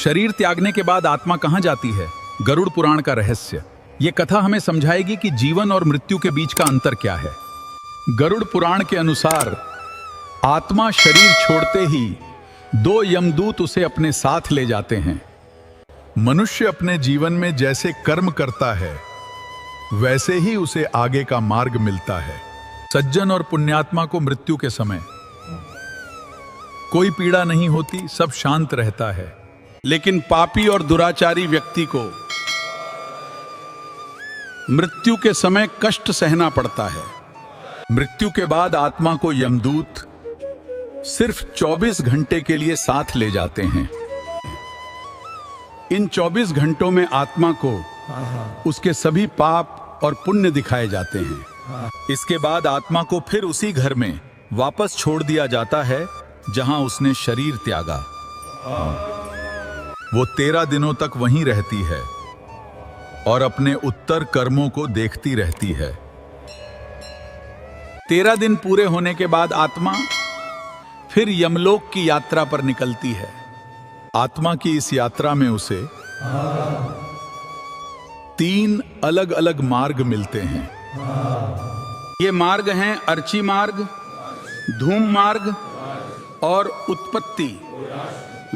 शरीर त्यागने के बाद आत्मा कहाँ जाती है? गरुड़ पुराण का रहस्य। ये कथा हमें समझाएगी कि जीवन और मृत्यु के बीच का अंतर क्या है। गरुड़ पुराण के अनुसार आत्मा शरीर छोड़ते ही 2 यमदूत उसे अपने साथ ले जाते हैं। मनुष्य अपने जीवन में जैसे कर्म करता है वैसे ही उसे आगे का मार्ग मिलता है। सज्जन और पुण्यात्मा को मृत्यु के समय कोई पीड़ा नहीं होती, सब शांत रहता है। लेकिन पापी और दुराचारी व्यक्ति को मृत्यु के समय कष्ट सहना पड़ता है। मृत्यु के बाद आत्मा को यमदूत सिर्फ 24 घंटे के लिए साथ ले जाते हैं। इन 24 घंटों में आत्मा को उसके सभी पाप और पुण्य दिखाए जाते हैं। इसके बाद आत्मा को फिर उसी घर में वापस छोड़ दिया जाता है जहां उसने शरीर त्यागा। वो 13 दिनों तक वहीं रहती है और अपने उत्तर कर्मों को देखती रहती है। 13 दिन पूरे होने के बाद आत्मा फिर यमलोक की यात्रा पर निकलती है। आत्मा की इस यात्रा में उसे 3 अलग अलग मार्ग मिलते हैं। ये मार्ग हैं अर्ची मार्ग, धूम मार्ग और उत्पत्ति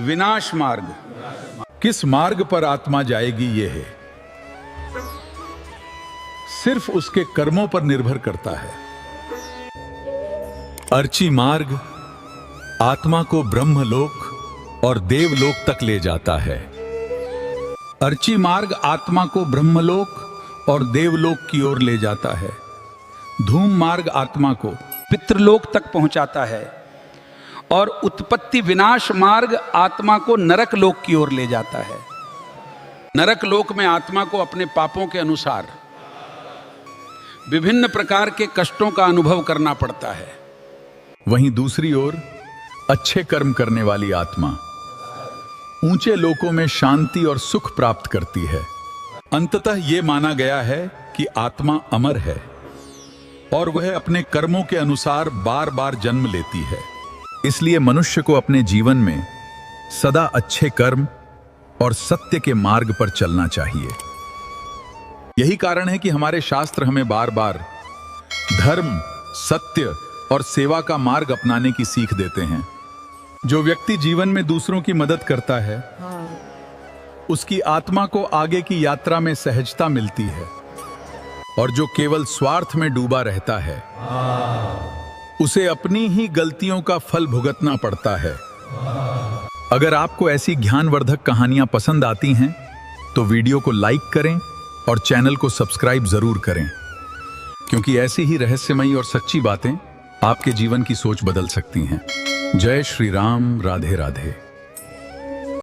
विनाश मार्ग। किस मार्ग पर आत्मा जाएगी ये है सिर्फ उसके कर्मों पर निर्भर करता है। अर्ची मार्ग आत्मा को ब्रह्मलोक और देवलोक तक ले जाता है। अर्ची मार्ग आत्मा को ब्रह्मलोक और देवलोक की ओर ले जाता है। धूम मार्ग आत्मा को पितृलोक तक पहुंचाता है और उत्पत्ति विनाश मार्ग आत्मा को नरक लोक की ओर ले जाता है। नरक लोक में आत्मा को अपने पापों के अनुसार विभिन्न प्रकार के कष्टों का अनुभव करना पड़ता है। वहीं दूसरी ओर अच्छे कर्म करने वाली आत्मा ऊंचे लोकों में शांति और सुख प्राप्त करती है। अंततः ये माना गया है कि आत्मा अमर है और वह अपने कर्मों के अनुसार बार बार जन्म लेती है। इसलिए मनुष्य को अपने जीवन में सदा अच्छे कर्म और सत्य के मार्ग पर चलना चाहिए। यही कारण है कि हमारे शास्त्र हमें बार बार धर्म, सत्य और सेवा का मार्ग अपनाने की सीख देते हैं। जो व्यक्ति जीवन में दूसरों की मदद करता है उसकी आत्मा को आगे की यात्रा में सहजता मिलती है, और जो केवल स्वार्थ में डूबा रहता है उसे अपनी ही गलतियों का फल भुगतना पड़ता है। अगर आपको ऐसी ज्ञानवर्धक कहानियां पसंद आती हैं तो वीडियो को लाइक करें और चैनल को सब्सक्राइब जरूर करें, क्योंकि ऐसी ही रहस्यमयी और सच्ची बातें आपके जीवन की सोच बदल सकती हैं। जय श्री राम। राधे राधे।